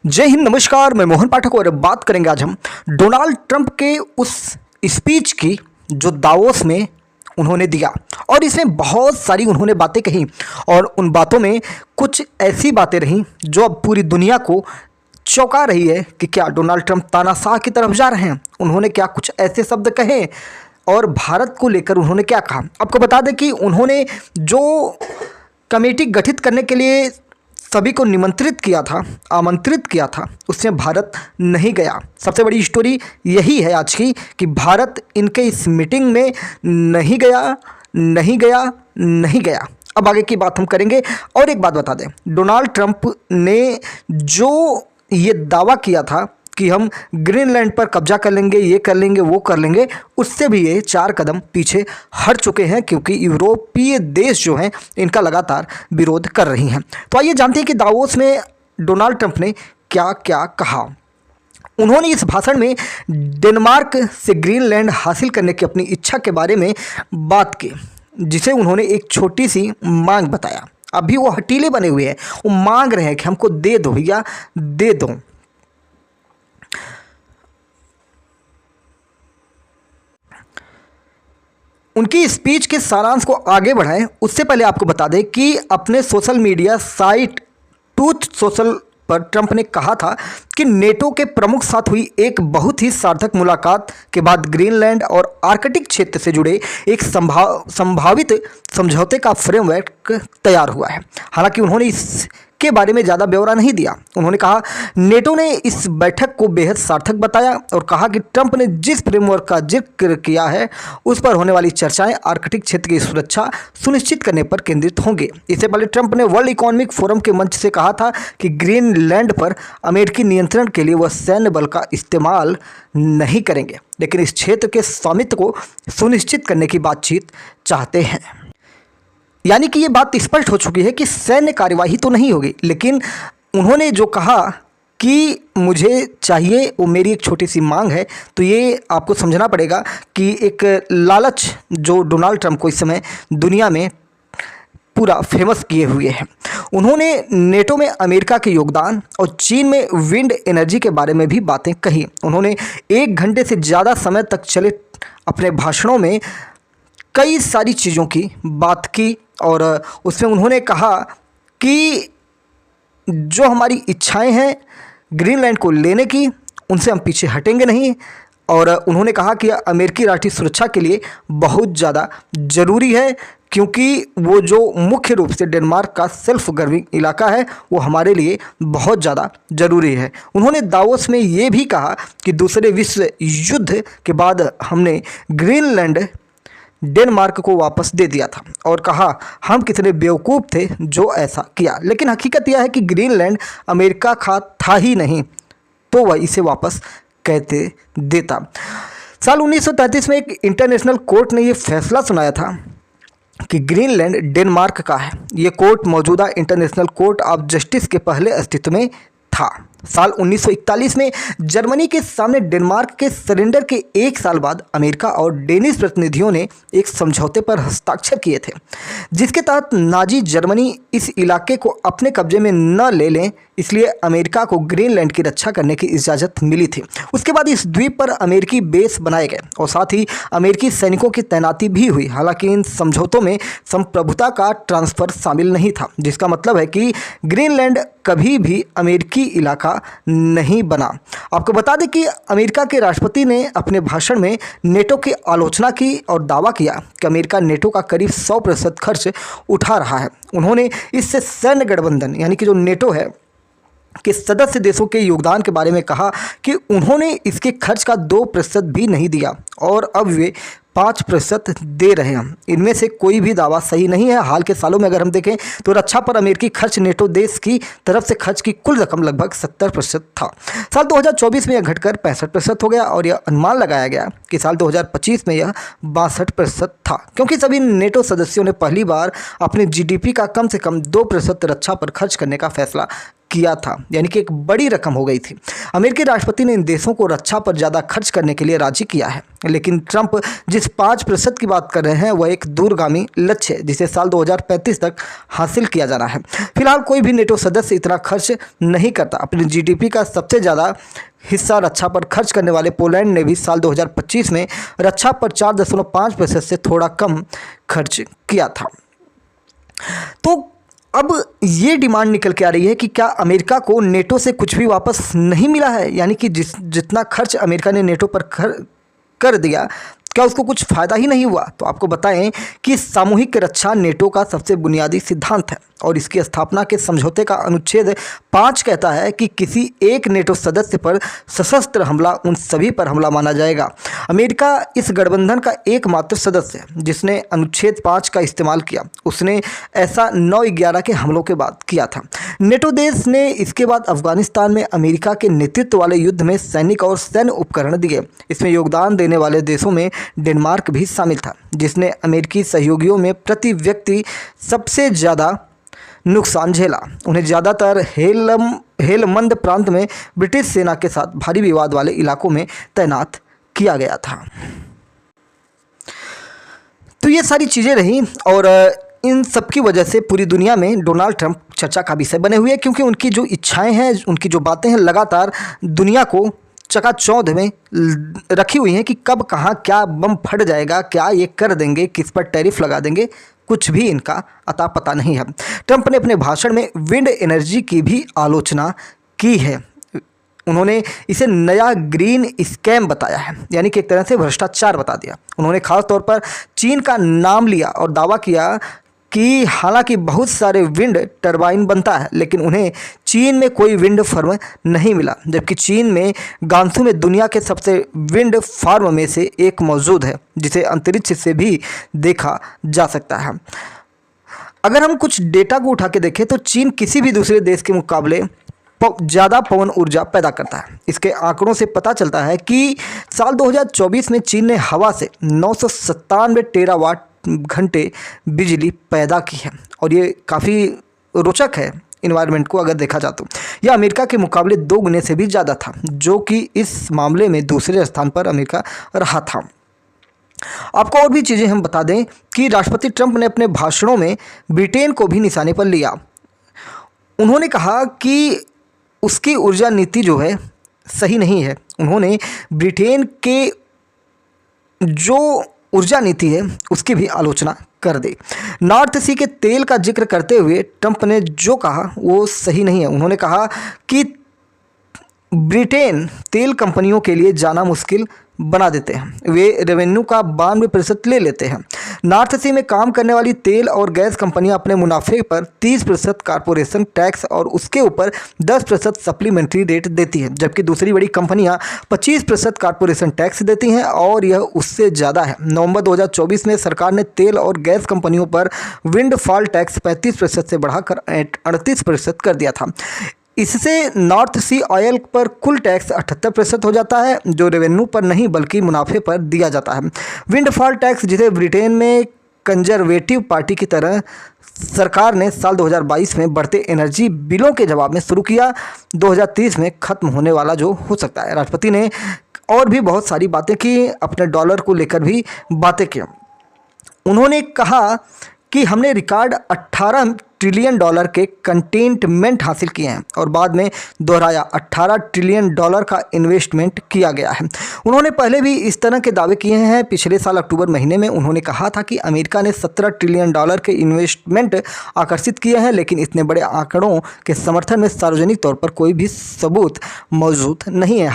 जय हिंद, नमस्कार। मैं मोहन पाठक और बात करेंगे आज हम डोनाल्ड ट्रंप के उस स्पीच की जो दावोस में उन्होंने दिया। और इसमें बहुत सारी उन्होंने बातें कही और उन बातों में कुछ ऐसी बातें रहीं जो अब पूरी दुनिया को चौंका रही है कि क्या डोनाल्ड ट्रंप तानाशाह की तरफ जा रहे हैं। उन्होंने क्या कुछ ऐसे शब्द कहे और भारत को लेकर उन्होंने क्या कहा। आपको बता दें कि उन्होंने जो कमेटी गठित करने के लिए सभी को आमंत्रित किया था, उसमें भारत नहीं गया। सबसे बड़ी स्टोरी यही है आज की कि भारत इनके इस मीटिंग में नहीं गया। अब आगे की बात हम करेंगे। और एक बात बता दें, डोनाल्ड ट्रंप ने जो ये दावा किया था कि हम ग्रीनलैंड पर कब्जा कर लेंगे, ये कर लेंगे, वो कर लेंगे, उससे भी ये 4 कदम पीछे हट चुके हैं, क्योंकि यूरोपीय देश जो हैं इनका लगातार विरोध कर रही हैं। तो आइए जानते हैं कि दावोस में डोनाल्ड ट्रंप ने क्या क्या कहा। उन्होंने इस भाषण में डेनमार्क से ग्रीनलैंड हासिल करने की अपनी इच्छा के बारे में बात की, जिसे उन्होंने एक छोटी सी मांग बताया। अभी वो हटीले बने हुए हैं, वो मांग रहे हैं कि हमको दे दो भैया, दे दो। उनकी स्पीच के सारांश को आगे बढ़ाएं उससे पहले आपको बता दें कि अपने social media site truth social पर ट्रंप ने कहा था कि नेटो के प्रमुख साथ हुई एक बहुत ही सार्थक मुलाकात के बाद ग्रीनलैंड और आर्कटिक क्षेत्र से जुड़े एक संभावित समझौते का फ्रेमवर्क तैयार हुआ है। हालांकि उन्होंने इसके बारे में ज़्यादा ब्यौरा नहीं दिया। उन्होंने कहा, नेटो ने इस बैठक को बेहद सार्थक बताया और कहा कि ट्रंप ने जिस फ्रेमवर्क का जिक्र किया है उस पर होने वाली चर्चाएं आर्कटिक क्षेत्र की सुरक्षा सुनिश्चित करने पर केंद्रित होंगे। इससे पहले ट्रंप ने वर्ल्ड इकोनॉमिक फोरम के मंच से कहा था कि ग्रीनलैंड पर अमेरिकी नियंत्रण के लिए वह सैन्य बल का इस्तेमाल नहीं करेंगे, लेकिन इस क्षेत्र के स्वामित्व को सुनिश्चित करने की बातचीत चाहते हैं। यानी कि ये बात स्पष्ट हो चुकी है कि सैन्य कार्यवाही तो नहीं होगी, लेकिन उन्होंने जो कहा कि मुझे चाहिए, वो मेरी एक छोटी सी मांग है। तो ये आपको समझना पड़ेगा कि एक लालच जो डोनाल्ड ट्रंप को इस समय दुनिया में पूरा फेमस किए हुए हैं। उन्होंने नेटो में अमेरिका के योगदान और चीन में विंड एनर्जी के बारे में भी बातें कही। उन्होंने 1 घंटे से ज़्यादा समय तक चले अपने भाषणों में कई सारी चीज़ों की बात की और उसमें उन्होंने कहा कि जो हमारी इच्छाएं हैं ग्रीनलैंड को लेने की, उनसे हम पीछे हटेंगे नहीं। और उन्होंने कहा कि अमेरिकी राष्ट्रीय सुरक्षा के लिए बहुत ज़्यादा ज़रूरी है, क्योंकि वो जो मुख्य रूप से डेनमार्क का सेल्फ गवर्निंग इलाका है वो हमारे लिए बहुत ज़्यादा ज़रूरी है। उन्होंने दावोस में ये भी कहा कि दूसरे विश्व युद्ध के बाद हमने ग्रीनलैंड डेनमार्क को वापस दे दिया था और कहा हम कितने बेवकूफ़ थे जो ऐसा किया। लेकिन हकीकत यह है कि ग्रीनलैंड अमेरिका का था ही नहीं, तो वह इसे वापस कैसे देता। साल 1933 में एक इंटरनेशनल कोर्ट ने यह फैसला सुनाया था कि ग्रीनलैंड डेनमार्क का है। ये कोर्ट मौजूदा इंटरनेशनल कोर्ट ऑफ जस्टिस के पहले अस्तित्व में था। साल 1941 में जर्मनी के सामने डेनमार्क के सरेंडर के 1 साल बाद अमेरिका और डेनिश प्रतिनिधियों ने एक समझौते पर हस्ताक्षर किए थे, जिसके तहत नाजी जर्मनी इस इलाके को अपने कब्जे में न ले लें, इसलिए अमेरिका को ग्रीनलैंड की रक्षा करने की इजाज़त मिली थी। उसके बाद इस द्वीप पर अमेरिकी बेस बनाए गए और साथ ही अमेरिकी सैनिकों की तैनाती भी हुई। हालांकि इन समझौतों में संप्रभुता का ट्रांसफ़र शामिल नहीं था, जिसका मतलब है कि ग्रीनलैंड कभी भी अमेरिकी इलाका नहीं बना। आपको बता दें कि अमेरिका के राष्ट्रपति ने अपने भाषण में नेटो की आलोचना की और दावा किया कि अमेरिका नेटो का करीब 100% खर्च उठा रहा है। उन्होंने इससे सैन्य गठबंधन यानी कि जो नेटो है कि सदस्य देशों के योगदान के बारे में कहा कि उन्होंने इसके खर्च का 2% भी नहीं दिया और अब वे 5% दे रहे हैं। इनमें से कोई भी दावा सही नहीं है। हाल के सालों में अगर हम देखें तो रक्षा पर अमेरिकी खर्च नेटो देश की तरफ से खर्च की कुल रकम लगभग 70% था। साल 2024 में यह घटकर 65% हो गया और यह अनुमान लगाया गया कि साल 2025 में यह 62% था, क्योंकि सभी नेटो सदस्यों ने पहली बार अपने GDP का कम से कम 2% रक्षा पर खर्च करने का फैसला किया था, यानी कि एक बड़ी रकम हो गई थी। अमेरिकी राष्ट्रपति ने इन देशों को रक्षा पर ज़्यादा खर्च करने के लिए राजी किया है, लेकिन ट्रंप जिस 5% की बात कर रहे हैं वह एक दूरगामी लक्ष्य है जिसे साल 2035 तक हासिल किया जाना है। फिलहाल कोई भी नेटो सदस्य इतना खर्च नहीं करता। अपनी जीडीपी का सबसे ज़्यादा हिस्सा रक्षा पर खर्च करने वाले पोलैंड ने भी साल 2025 में रक्षा पर 4.5% से थोड़ा कम खर्च किया था। तो अब ये डिमांड निकल के आ रही है कि क्या अमेरिका को नेटो से कुछ भी वापस नहीं मिला है, यानी कि जितना खर्च अमेरिका ने नेटो पर कर दिया, क्या उसको कुछ फ़ायदा ही नहीं हुआ। तो आपको बताएं कि सामूहिक रक्षा नेटो का सबसे बुनियादी सिद्धांत है और इसकी स्थापना के समझौते का अनुच्छेद 5 कहता है कि किसी एक नेटो सदस्य पर सशस्त्र हमला उन सभी पर हमला माना जाएगा। अमेरिका इस गठबंधन का एकमात्र सदस्य है जिसने अनुच्छेद 5 का इस्तेमाल किया। उसने ऐसा 9/11 के हमलों के बाद किया था। नेटो देश ने इसके बाद अफगानिस्तान में अमेरिका के नेतृत्व वाले युद्ध में सैनिक और सैन्य उपकरण दिए। इसमें योगदान देने वाले देशों में डेनमार्क भी शामिल था, जिसने अमेरिकी सहयोगियों में प्रति व्यक्ति सबसे ज़्यादा नुकसान झेला। उन्हें ज़्यादातर हेलमंद प्रांत में ब्रिटिश सेना के साथ भारी विवाद वाले इलाकों में तैनात किया गया था। तो ये सारी चीज़ें रहीं और इन सब की वजह से पूरी दुनिया में डोनाल्ड ट्रंप चर्चा का विषय बने हुए हैं, क्योंकि उनकी जो इच्छाएं हैं, उनकी जो बातें हैं, लगातार दुनिया को चकाचौंध में रखी हुई हैं कि कब कहाँ क्या बम फट जाएगा, क्या ये कर देंगे, किस पर टैरिफ लगा देंगे, कुछ भी इनका अता पता नहीं है। ट्रंप ने अपने भाषण में विंड एनर्जी की भी आलोचना की है। उन्होंने इसे नया ग्रीन स्कैम बताया है, यानी कि एक तरह से भ्रष्टाचार बता दिया। उन्होंने खास तौर पर चीन का नाम लिया और दावा किया कि हालांकि बहुत सारे विंड टरबाइन बनता है, लेकिन उन्हें चीन में कोई विंड फार्म नहीं मिला, जबकि चीन में गांसू में दुनिया के सबसे विंड फार्म में से एक मौजूद है जिसे अंतरिक्ष से भी देखा जा सकता है। अगर हम कुछ डेटा को उठा के देखें तो चीन किसी भी दूसरे देश के मुकाबले ज़्यादा पवन ऊर्जा पैदा करता है। इसके आंकड़ों से पता चलता है कि साल 2024 में चीन ने हवा से 997 टेरावाट घंटे बिजली पैदा की है और ये काफ़ी रोचक है। इन्वायरमेंट को अगर देखा जाए तो यह अमेरिका के मुकाबले 2 गुने से भी ज़्यादा था, जो कि इस मामले में दूसरे स्थान पर अमेरिका रहा था। आपको और भी चीज़ें हम बता दें कि राष्ट्रपति ट्रंप ने अपने भाषणों में ब्रिटेन को भी निशाने पर लिया। उन्होंने कहा कि उसकी ऊर्जा नीति जो है सही नहीं है। उन्होंने ब्रिटेन के जो ऊर्जा नीति है उसकी भी आलोचना कर दी। नॉर्थ सी के तेल का जिक्र करते हुए ट्रंप ने जो कहा वो सही नहीं है। उन्होंने कहा कि ब्रिटेन तेल कंपनियों के लिए जाना मुश्किल बना देते हैं। वे रेवेन्यू का 92% ले लेते हैं। नॉर्थ सी में काम करने वाली तेल और गैस कंपनियां अपने मुनाफे पर 30% कारपोरेशन टैक्स और उसके ऊपर 10% सप्लीमेंट्री रेट देती है, जबकि दूसरी बड़ी कंपनियां 25% कारपोरेशन टैक्स देती हैं और यह उससे ज़्यादा है। नवंबर 2024 में सरकार ने तेल और गैस कंपनियों पर विंडफॉल टैक्स 35% से बढ़ाकर 38% कर दिया था। इससे नॉर्थ सी ऑयल पर कुल टैक्स 78% हो जाता है, जो रेवेन्यू पर नहीं बल्कि मुनाफे पर दिया जाता है। विंडफॉल टैक्स, जिसे ब्रिटेन में कंजर्वेटिव पार्टी की तरह सरकार ने साल 2022 में बढ़ते एनर्जी बिलों के जवाब में शुरू किया, 2030 में ख़त्म होने वाला जो हो सकता है। राष्ट्रपति ने और भी बहुत सारी बातें की, अपने डॉलर को लेकर भी बातें की। उन्होंने कहा कि हमने रिकॉर्ड 18 ट्रिलियन डॉलर के कंटेनमेंट हासिल किए हैं और बाद में दोहराया 18 ट्रिलियन डॉलर का इन्वेस्टमेंट किया गया है। उन्होंने पहले भी इस तरह के दावे किए हैं। पिछले साल अक्टूबर महीने में उन्होंने कहा था कि अमेरिका ने 17 ट्रिलियन डॉलर के इन्वेस्टमेंट आकर्षित किए हैं, लेकिन इतने बड़े आंकड़ों के समर्थन में सार्वजनिक तौर पर कोई भी सबूत मौजूद नहीं है।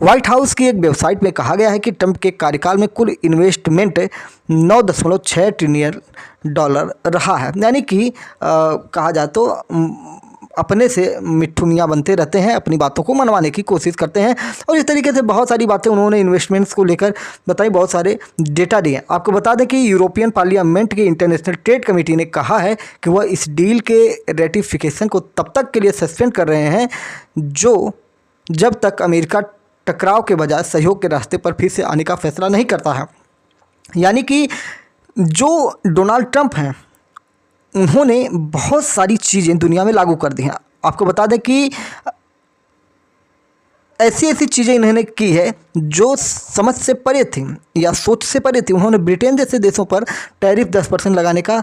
व्हाइट हाउस की एक वेबसाइट में कहा गया है कि ट्रंप के कार्यकाल में कुल इन्वेस्टमेंट 9.6 ट्रिलियन डॉलर रहा है, यानी कि कहा जाए तो अपने से मिट्ठू मियाँ बनते रहते हैं, अपनी बातों को मनवाने की कोशिश करते हैं। और इस तरीके से बहुत सारी बातें उन्होंने इन्वेस्टमेंट्स को लेकर बताई, बहुत सारे डेटा दिए। आपको बता दें कि यूरोपियन पार्लियामेंट की इंटरनेशनल ट्रेड कमेटी ने कहा है कि वह इस डील के रेटिफिकेशन को तब तक के लिए सस्पेंड कर रहे हैं जब तक अमेरिका टकराव के बजाय सहयोग के रास्ते पर फिर से आने का फैसला नहीं करता है। यानी कि जो डोनाल्ड ट्रंप हैं उन्होंने बहुत सारी चीज़ें दुनिया में लागू कर दी हैं। आपको बता दें कि ऐसी ऐसी चीज़ें इन्होंने की है जो समझ से परे थी या सोच से परे थी। उन्होंने ब्रिटेन जैसे देशों पर टैरिफ 10% लगाने का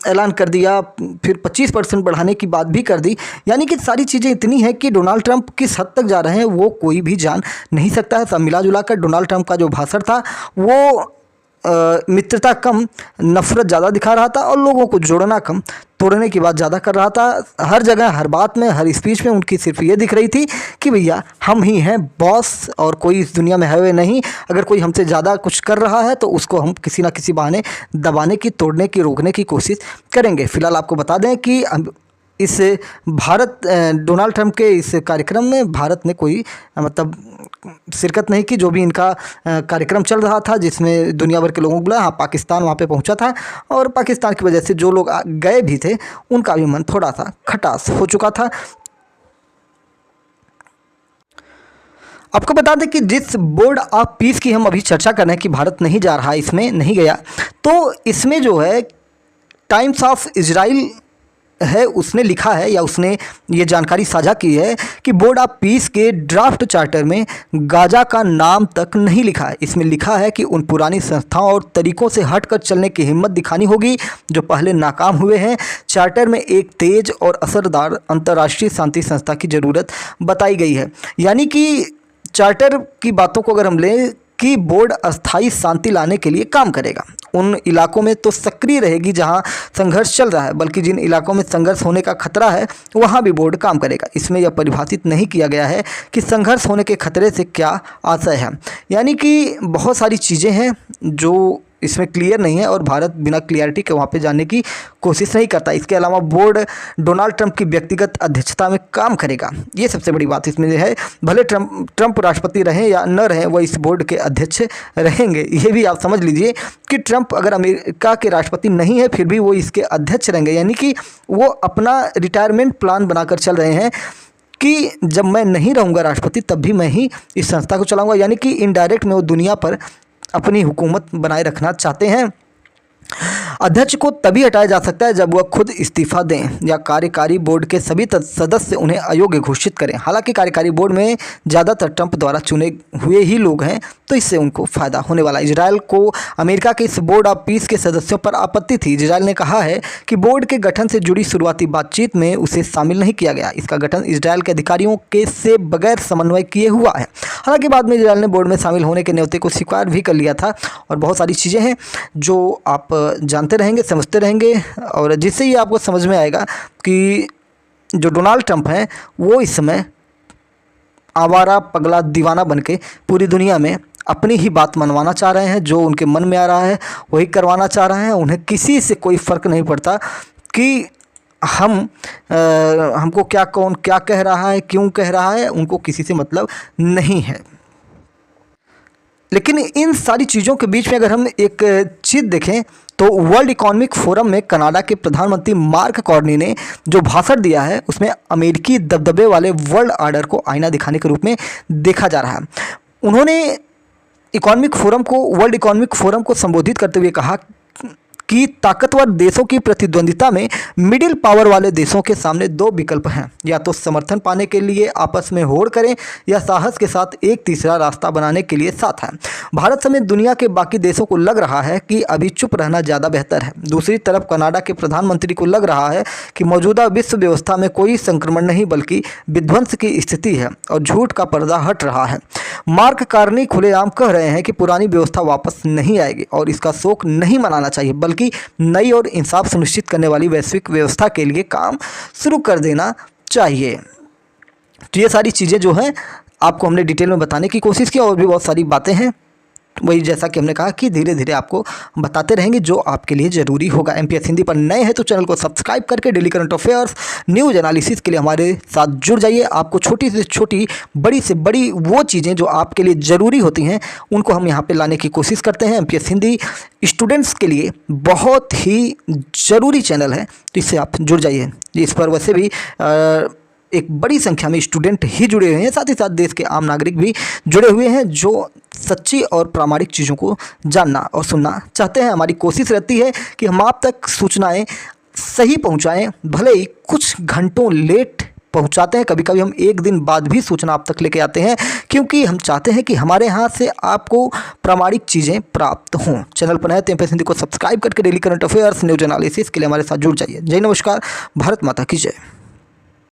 ऐलान कर दिया, फिर 25% बढ़ाने की बात भी कर दी। यानी कि सारी चीज़ें इतनी हैं कि डोनाल्ड ट्रंप किस हद तक जा रहे हैं वो कोई भी जान नहीं सकता है। सब मिला जुला कर डोनाल्ड ट्रंप का जो भाषण था वो मित्रता कम नफरत ज़्यादा दिखा रहा था और लोगों को जोड़ना कम तोड़ने की बात ज़्यादा कर रहा था। हर जगह, हर बात में, हर स्पीच में उनकी सिर्फ ये दिख रही थी कि भैया हम ही हैं बॉस और कोई इस दुनिया में है वे नहीं। अगर कोई हमसे ज़्यादा कुछ कर रहा है तो उसको हम किसी ना किसी बहाने दबाने की, तोड़ने की, रोकने की कोशिश करेंगे। फिलहाल आपको बता दें कि इस डोनाल्ड ट्रंप के इस कार्यक्रम में भारत ने कोई मतलब शिरकत नहीं की। जो भी इनका कार्यक्रम चल रहा था जिसमें दुनिया भर के लोगों को बुलाया, हाँ पाकिस्तान वहाँ पे पहुँचा था और पाकिस्तान की वजह से जो लोग गए भी थे उनका भी मन थोड़ा सा खटास हो चुका था। आपको बता दें कि जिस बोर्ड ऑफ पीस की हम अभी चर्चा कर रहे हैं कि भारत नहीं जा रहा, इसमें नहीं गया, तो इसमें जो है टाइम्स ऑफ इजराइल है उसने लिखा है या उसने ये जानकारी साझा की है कि बोर्ड ऑफ पीस के ड्राफ्ट चार्टर में गाजा का नाम तक नहीं लिखा है। इसमें लिखा है कि उन पुरानी संस्थाओं और तरीकों से हटकर चलने की हिम्मत दिखानी होगी जो पहले नाकाम हुए हैं। चार्टर में एक तेज और असरदार अंतर्राष्ट्रीय शांति संस्था की ज़रूरत बताई गई है। यानी कि चार्टर की बातों को अगर हम लें कि बोर्ड अस्थायी शांति लाने के लिए काम करेगा, उन इलाकों में तो सक्रिय रहेगी जहां संघर्ष चल रहा है, बल्कि जिन इलाकों में संघर्ष होने का खतरा है वहां भी बोर्ड काम करेगा। इसमें यह परिभाषित नहीं किया गया है कि संघर्ष होने के खतरे से क्या आशय है। यानी कि बहुत सारी चीज़ें हैं जो इसमें क्लियर नहीं है और भारत बिना क्लियरिटी के वहाँ पे जाने की कोशिश नहीं करता। इसके अलावा बोर्ड डोनाल्ड ट्रंप की व्यक्तिगत अध्यक्षता में काम करेगा, ये सबसे बड़ी बात इसमें है। भले ट्रंप राष्ट्रपति रहें या न रहें, वह इस बोर्ड के अध्यक्ष रहेंगे। ये भी आप समझ लीजिए कि ट्रंप अगर अमेरिका के राष्ट्रपति नहीं है फिर भी वो इसके अध्यक्ष रहेंगे। यानी कि वो अपना रिटायरमेंट प्लान बनाकर चल रहे हैं कि जब मैं नहीं रहूँगा राष्ट्रपति तब भी मैं ही इस संस्था को चलाऊँगा। यानी कि इनडायरेक्ट में वो दुनिया पर अपनी हुकूमत बनाए रखना चाहते हैं। अध्यक्ष को तभी हटाया जा सकता है जब वह खुद इस्तीफा दें या कार्यकारी बोर्ड के सभी सदस्य उन्हें अयोग्य घोषित करें। हालांकि कार्यकारी बोर्ड में ज़्यादातर ट्रंप द्वारा चुने हुए ही लोग हैं तो इससे उनको फ़ायदा होने वाला है। इजराइल को अमेरिका के इस बोर्ड ऑफ पीस के सदस्यों पर आपत्ति थी। इजराइल ने कहा है कि बोर्ड के गठन से जुड़ी शुरुआती बातचीत में उसे शामिल नहीं किया गया। इसका गठन इजराइल के अधिकारियों के से बगैर समन्वय किए हुआ है। हालांकि बाद में इजराइल ने बोर्ड में शामिल होने के न्योते को स्वीकार भी कर लिया था। और बहुत सारी चीज़ें हैं जो आप जानते रहेंगे, समझते रहेंगे और जिससे ये आपको समझ में आएगा कि जो डोनाल्ड ट्रंप हैं वो इस समय आवारा पगला दीवाना बनके पूरी दुनिया में अपनी ही बात मनवाना चाह रहे हैं। जो उनके मन में आ रहा है वही करवाना चाह रहे हैं। उन्हें किसी से कोई फ़र्क नहीं पड़ता कि हमको कौन क्या कह रहा है, क्यों कह रहा है, उनको किसी से मतलब नहीं है। लेकिन इन सारी चीज़ों के बीच में अगर हम एक चीज़ देखें तो वर्ल्ड इकोनॉमिक फोरम में कनाडा के प्रधानमंत्री मार्क कार्नी ने जो भाषण दिया है उसमें अमेरिकी दबदबे वाले वर्ल्ड ऑर्डर को आईना दिखाने के रूप में देखा जा रहा है। उन्होंने वर्ल्ड इकोनॉमिक फोरम को संबोधित करते हुए कहा कि ताकतवर देशों की प्रतिद्वंदिता में मिडिल पावर वाले देशों के सामने दो विकल्प हैं, या तो समर्थन पाने के लिए आपस में होड़ करें या साहस के साथ एक तीसरा रास्ता बनाने के लिए साथ हैं। भारत समेत दुनिया के बाकी देशों को लग रहा है कि अभी चुप रहना ज़्यादा बेहतर है। दूसरी तरफ कनाडा के प्रधानमंत्री को लग रहा है कि मौजूदा विश्व व्यवस्था में कोई संक्रमण नहीं बल्कि विध्वंस की स्थिति है और झूठ का पर्दा हट रहा है। मार्क कार्नी खुलेआम कह रहे हैं कि पुरानी व्यवस्था वापस नहीं आएगी और इसका शोक नहीं मनाना चाहिए बल्कि नई और इंसाफ सुनिश्चित करने वाली वैश्विक व्यवस्था के लिए काम शुरू कर देना चाहिए। तो ये सारी चीज़ें जो हैं आपको हमने डिटेल में बताने की कोशिश की और भी बहुत सारी बातें हैं वही जैसा कि हमने कहा कि धीरे धीरे आपको बताते रहेंगे जो आपके लिए ज़रूरी होगा। MPS हिंदी पर नए हैं तो चैनल को सब्सक्राइब करके daily current affairs news analysis के लिए हमारे साथ जुड़ जाइए। आपको छोटी से छोटी, बड़ी से बड़ी वो चीज़ें जो आपके लिए ज़रूरी होती हैं उनको हम यहाँ पे लाने की कोशिश करते हैं। MPS हिंदी स्टूडेंट्स के लिए बहुत ही ज़रूरी चैनल है तो इससे आप जुड़ जाइए। इस पर वैसे भी एक बड़ी संख्या में स्टूडेंट ही जुड़े हुए हैं, साथ ही साथ देश के आम नागरिक भी जुड़े हुए हैं जो सच्ची और प्रामाणिक चीज़ों को जानना और सुनना चाहते हैं। हमारी कोशिश रहती है कि हम आप तक सूचनाएं सही पहुंचाएं, भले ही कुछ घंटों लेट पहुंचाते हैं। कभी कभी हम एक दिन बाद भी सूचना आप तक लेके आते हैं, क्योंकि हम चाहते हैं कि हमारे यहाँ से आपको प्रामाणिक चीज़ें प्राप्त हों। चैनल पर नए तो हिंदी को सब्सक्राइब करके daily current affairs, news analysis के लिए हमारे साथ जुड़ जाइए। जय नमस्कार, भारत माता की जय।